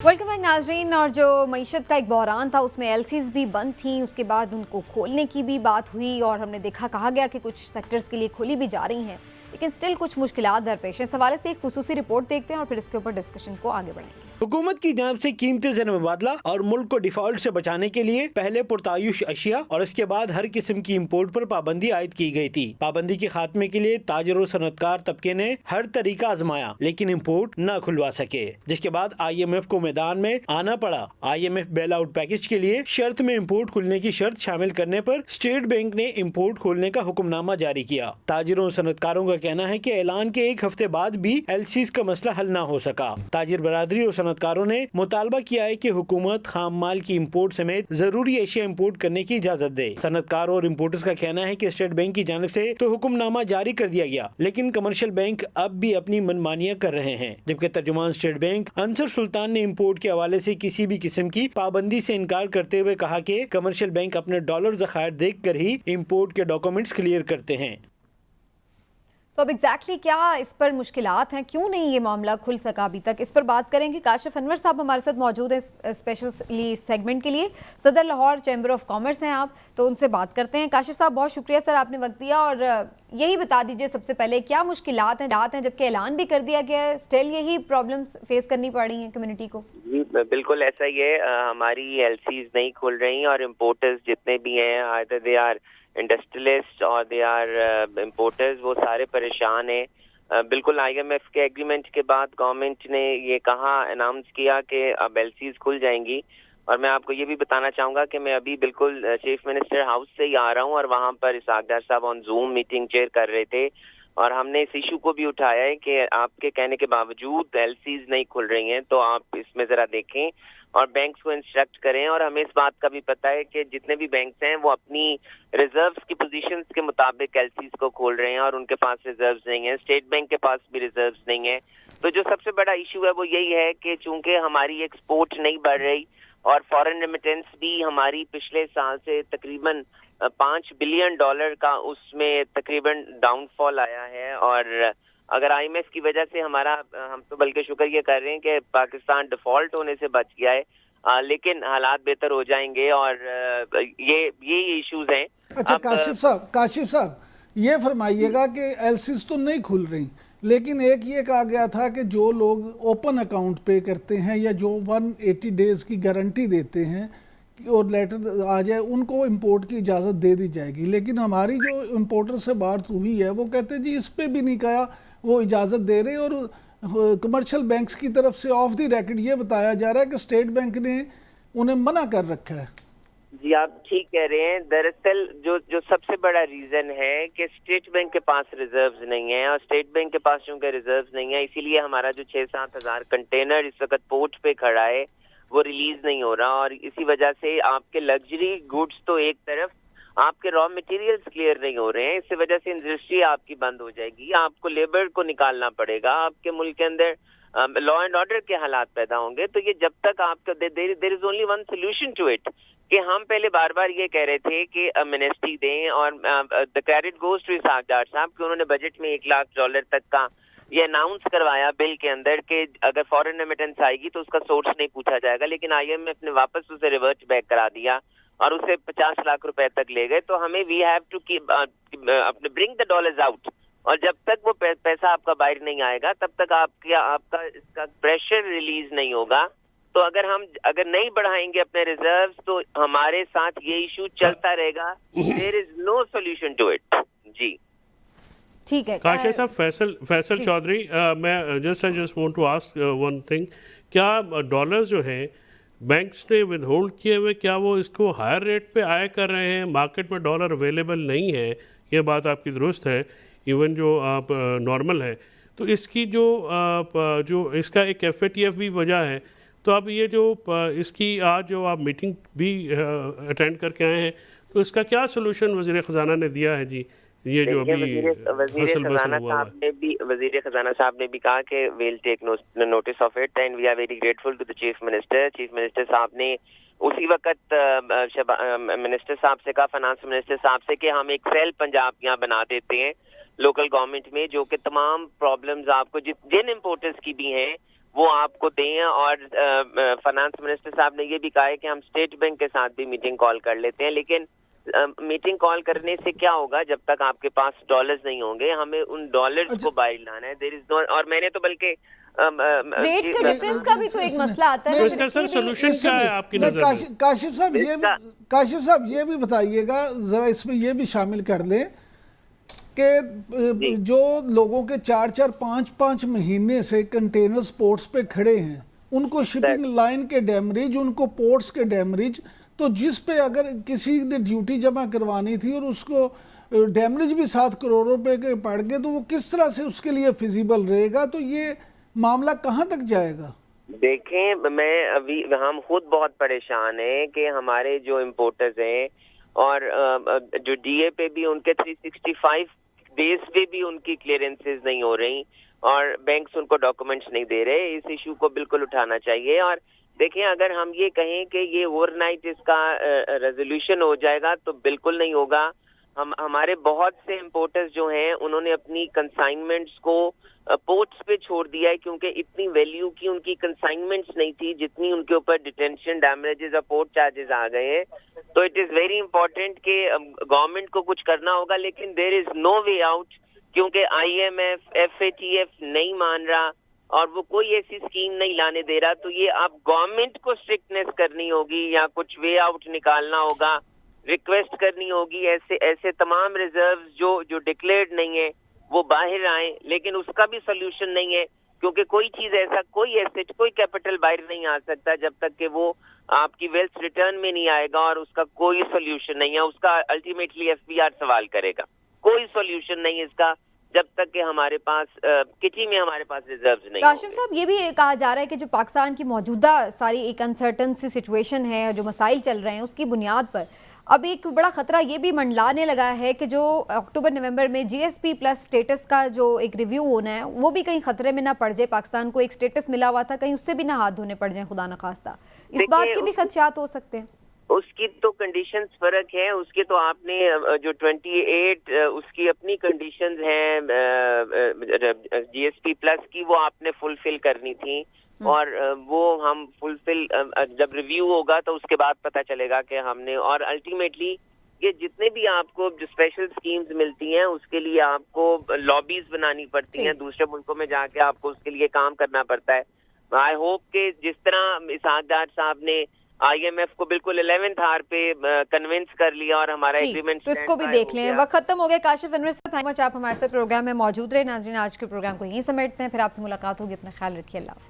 Welcome back नाजरीन। और जो मईशत का एक बहरान था उसमें एलसीज भी बंद थी, उसके बाद उनको खोलने की भी बात हुई और हमने देखा कहा गया कि कुछ सेक्टर्स के लिए खोली भी जा रही हैं, लेकिन स्टिल कुछ मुश्किलात दरपेश हैं। इस हवाले से एक खुसूसी रिपोर्ट देखते हैं और फिर इसके ऊपर डिस्कशन को आगे बढ़ेंगे। हुकूमत की जानिब से कीमती ज़र मुबादला और मुल्क को डिफॉल्ट से बचाने के लिए पहले पुरतायुश अशिया और इसके बाद हर किस्म की इम्पोर्ट पर पाबंदी आयद की गई थी। पाबंदी के खात्मे के लिए ताजर और सनतकार तबके ने हर तरीका आजमाया, लेकिन इम्पोर्ट न खुलवा सके, जिसके बाद IMF को मैदान में आना पड़ा। IMF बेल आउट पैकेज के लिए शर्त में इम्पोर्ट खुलने की शर्त शामिल करने पर स्टेट बैंक ने इम्पोर्ट खोलने का हुक्मनामा जारी किया। ताजिरों और सनतकारों का कहना है कि ऐलान के एक हफ्ते बाद भी LCs का मसला हल न हो सका। ताजिर बरादरी और सनतकारों ने मुतालबा किया है कि हुकूमत खाम माल की इम्पोर्ट समेत जरूरी एशिया इम्पोर्ट करने की इजाजत दे। सनतकारों और इम्पोर्टर्स का कहना है कि स्टेट बैंक की जानिब से तो हुक्मनामा जारी कर दिया गया, लेकिन कमर्शियल बैंक अब भी अपनी मनमानियां कर रहे हैं। जबकि तर्जुमान स्टेट बैंक अंसर सुल्तान ने इम्पोर्ट के हवाले से किसी भी किस्म की पाबंदी से इनकार करते हुए कहा कि कमर्शियल बैंक अपने डॉलर ज़खायर देख कर ही इम्पोर्ट के डॉक्यूमेंट्स क्लियर करते हैं। तो अब एग्जैक्टली क्या इस पर मुश्किलात हैं, क्यों नहीं ये मामला खुल सका अभी तक, इस पर बात करेंगे। काशिफ अनवर साहब हमारे साथ मौजूद हैं स्पेशली सेगमेंट के लिए। सदर लाहौर चैम्बर ऑफ कॉमर्स हैं आप, तो उनसे बात करते हैं। काशिफ साहब बहुत शुक्रिया सर, आपने वक्त दिया। और यही बता दीजिए सबसे पहले क्या मुश्किलात हैं, जबकि ऐलान भी कर दिया गया है, स्टिल यही प्रॉब्लम्स फेस करनी पड़ रही हैं कम्युनिटी को? जी बिल्कुल ऐसा ही है। हमारी LCs नहीं खुल रही और इम्पोर्टर्स जितने भी हैं, आइदर दे आर इंडस्ट्रियलिस्ट और दे आर इम्पोर्टर्स, वो सारे परेशान हैं। बिल्कुल IMF के एग्रीमेंट के बाद गवर्नमेंट ने ये कहा, अनाउंस किया कि अब LCs खुल जाएंगी। और मैं आपको ये भी बताना चाहूँगा कि मैं अभी बिल्कुल चीफ मिनिस्टर हाउस से ही आ रहा हूँ और वहाँ पर इसहाक डार साहब ऑन जूम मीटिंग चेयर कर रहे थे और हमने इस इशू को भी उठाया है कि आपके कहने के बावजूद LCs नहीं खुल रही हैं, तो आप इसमें ज़रा देखें और बैंक्स को इंस्ट्रक्ट करें। और हमें इस बात का भी पता है कि जितने भी बैंक्स हैं वो अपनी रिजर्व्स की पोजीशंस के मुताबिक LCs को खोल रहे हैं और उनके पास रिजर्व्स नहीं है। स्टेट बैंक के पास भी रिजर्व्स नहीं है। तो जो सबसे बड़ा इशू है वो यही है कि चूंकि हमारी एक्सपोर्ट नहीं बढ़ रही और फॉरेन रेमिटेंस भी हमारी पिछले साल से तकरीबन $5 बिलियन का उसमें तकरीबन डाउनफॉल आया है। और अगर IMF की वजह से हम तो बल्कि शुक्र ये कर रहे हैं कि पाकिस्तान डिफॉल्ट होने से बच गया है, लेकिन हालात बेहतर हो जाएंगे और ये इश्यूज हैं। अच्छा काशिफ साहब ये फरमाइएगा कि LCs तो नहीं खुल रही, लेकिन एक ये कहा गया था कि जो लोग ओपन अकाउंट पे करते हैं या जो 180 डेज की गारंटी देते हैं और लेटर आ जाए, उनको इंपोर्ट की इजाज़त दे दी जाएगी। लेकिन हमारी जो इंपोर्टर से बात हुई है वो कहते हैं जी इस पे भी नहीं कहा वो इजाज़त दे रहे, और कमर्शियल बैंक्स की तरफ से ऑफ द रिकॉर्ड ये बताया जा रहा है कि स्टेट बैंक ने उन्हें मना कर रखा है। जी आप ठीक कह रहे हैं। दरअसल जो सबसे बड़ा रीजन है कि स्टेट बैंक के पास रिजर्व्स नहीं है, और स्टेट बैंक के पास चूंकि रिजर्व्स नहीं है इसीलिए हमारा जो 6-7 हज़ार कंटेनर इस वक्त पोर्ट पे खड़ा है वो रिलीज नहीं हो रहा। और इसी वजह से आपके लग्जरी गुड्स तो एक तरफ, आपके रॉ मटेरियल्स क्लियर नहीं हो रहे हैं। इस वजह से इंडस्ट्री आपकी बंद हो जाएगी, आपको लेबर को निकालना पड़ेगा, आपके मुल्क के अंदर लॉ एंड ऑर्डर के हालात पैदा होंगे। तो ये जब तक आपका there is only one solution to it, कि हम पहले बार बार ये कह रहे थे कि एमनेस्टी दें, और द क्रेडिट गोज टू इसहाक डार साहब कि उन्होंने बजट में $1 लाख तक का ये अनाउंस करवाया बिल के अंदर कि अगर फॉरेन रेमिटेंस आएगी तो उसका सोर्स नहीं पूछा जाएगा, लेकिन IMF ने वापस उसे रिवर्ट बैक करा दिया और उसे $50 लाख तक ले गए। तो हमें वी हैव टू अपने ब्रिंग द डॉलर्स आउट, और जब तक वो पैसा आपका बाहर नहीं आएगा तब तक आपका इसका प्रेशर रिलीज नहीं होगा। तो अगर नहीं बढ़ाएंगे अपने रिजर्व्स तो हमारे साथ ये इशू चलता रहेगा। There is no solution to it. जी ठीक है काशिफ साहब, फैसल चौधरी, मैं just want to ask one thing, क्या डॉलर्स जो हैं बैंक्स ने विद होल्ड किए हुए, क्या वो इसको हायर रेट पे आया कर रहे हैं? मार्केट में डॉलर अवेलेबल नहीं है, ये बात आपकी दुरुस्त है, इवन जो आप नॉर्मल है। तो इसकी जो इसका एक FATF भी वजह है। तो अब ये जो इसकी आज जो आप मीटिंग भी अटेंड करके आए हैं, तो इसका क्या सोल्यूशन वज़ीर ख़जाना ने दिया है जी? ये जो अभी वज़ीर ख़जाना साहब ने भी कहा कि we will take notice of it and we are very grateful to the chief minister साहब ने उसी वक्त मिनिस्टर साहब से कहा, फाइनेंस मिनिस्टर साहब से, कि हम एक सेल पंजाब यहाँ बना देते हैं लोकल गवर्नमेंट में, जो कि तमाम प्रॉब्लम्स आपको जिन इम्पोर्टर्स की भी हैं وہ آپ کو دیں, اور فائنانس منسٹر صاحب نے یہ بھی کہا ہے کہ ہم اسٹیٹ بینک کے ساتھ بھی میٹنگ کال کر لیتے ہیں, لیکن میٹنگ کال کرنے سے کیا ہوگا جب تک آپ کے پاس ڈالرز نہیں ہوں گے, ہمیں ان ڈالرز کو باہر لانا ہے. دیر از نو, اور میں نے تو بلکہ ریٹ کا ڈیفرنس کا بھی تو ایک مسئلہ آتا ہے. اس کا سر سولوشن کیا ہے آپ کی نظر میں؟ کاشف صاحب یہ بھی بتائیے گا ذرا, اس میں یہ بھی شامل کر لیں کہ جو لوگوں کے 4-5 مہینے سے کنٹینرز پورٹس پہ کھڑے ہیں, ان کو شپنگ لائن کے ڈیمریج, ان کو پورٹس کے ڈیمریج, تو جس پہ اگر کسی نے ڈیوٹی جمع کروانی تھی اور اس کو ڈیمریج بھی 7 کروڑ روپے کے پڑ گئے, تو وہ کس طرح سے اس کے لیے فیزیبل رہے گا؟ تو یہ معاملہ کہاں تک جائے گا؟ دیکھیں, ہم خود بہت پریشان ہیں کہ ہمارے جو امپورٹرز ہیں اور جو ڈی اے پہ بھی ان کے 365 ڈیز پہ بھی ان کی کلیئرنسز نہیں ہو رہی, اور بینکس ان کو ڈاکومنٹس نہیں دے رہے. اس ایشو کو بالکل اٹھانا چاہیے. اور دیکھیں, اگر ہم یہ کہیں کہ یہ اوور نائٹ اس کا ریزولوشن ہو جائے گا تو بالکل نہیں ہوگا. ہمارے بہت سے امپورٹرز جو ہیں انہوں نے اپنی کنسائنمنٹس کو پورٹس پہ چھوڑ دیا ہے, کیونکہ اتنی ویلیو کی ان کی کنسائنمنٹس نہیں تھی جتنی ان کے اوپر ڈیٹینشن ڈیمیجز اور پورٹ چارجز آ گئے ہیں. تو اٹ از ویری امپورٹنٹ کہ گورنمنٹ کو کچھ کرنا ہوگا, لیکن دیر از نو وے آؤٹ, کیونکہ آئی ایم ایف, FATF نہیں مان رہا اور وہ کوئی ایسی اسکیم نہیں لانے دے رہا. تو یہ اب گورنمنٹ کو اسٹرکٹنیس کرنی ہوگی یا کچھ وے آؤٹ نکالنا ہوگا, ریکویسٹ کرنی ہوگی ایسے تمام ریزروز جو ڈکلیئرڈ نہیں ہیں وہ باہر آئیں. لیکن اس کا بھی سولوشن نہیں ہے, کیونکہ کوئی چیز ایسا, کوئی ایسٹ, کوئی کیپٹل باہر نہیں آ سکتا جب تک کہ وہ آپ کی ویلتھ ریٹرن میں نہیں آئے گا, اور اس کا کوئی سولوشن نہیں ہے. اس کا الٹیمیٹلی FBR سوال کرے گا. کوئی سولوشن نہیں اس کا جب تک کہ ہمارے پاس کچی میں ہمارے پاس ریزروز نہیں. کاشف صاحب, یہ بھی کہا جا رہا ہے کہ جو پاکستان کی موجودہ ساری ایک انسرٹن سی سچویشن ہے اور جو مسائل چل رہے ہیں اس کی بنیاد پر اب ایک بڑا خطرہ یہ بھی منڈلانے لگا ہے کہ جو اکتوبر نومبر میں GSP پلس سٹیٹس کا جو ایک ریویو ہونا ہے وہ بھی کہیں خطرے میں نہ پڑ جائے. پاکستان کو ایک سٹیٹس ملا ہوا تھا, کہیں اس سے بھی نہ ہاتھ دھونے پڑ جائیں خدا نخواستہ. اس بات کے بھی خدشات ہو سکتے ہیں. اس کی تو کنڈیشنز فرق ہیں. اس کے تو آپ نے جو 28 اس کی اپنی کنڈیشنز ہیں GSP پلس کی, وہ آپ نے فلفل کرنی تھی, اور وہ ہم فلفل جب ریویو ہوگا تو اس کے بعد پتہ چلے گا کہ ہم نے. اور الٹیمیٹلی یہ جتنے بھی آپ کو جو اسپیشل اسکیمز ملتی ہیں اس کے لیے آپ کو لابیز بنانی پڑتی ہیں, دوسرے ملکوں میں جا کے آپ کو اس کے لیے کام کرنا پڑتا ہے. آئی ہوپ کہ جس طرح اسحاق ڈار صاحب نے IMF کو بالکل 11th آور پہ کنونس کر لیا اور ہمارا ایگریمنٹ, تو اس کو بھی دیکھ لیں. وقت ختم ہو گیا. کاشف انور صاحب, تھینک یو مچ, آپ ہمارے ساتھ پروگرام میں موجود رہے. ناظرین, آج کے پروگرام کو یہیں سمیٹتے ہیں, پھر آپ سے ملاقات ہوگی. اپنا خیال رکھیے. اللہ حافظ.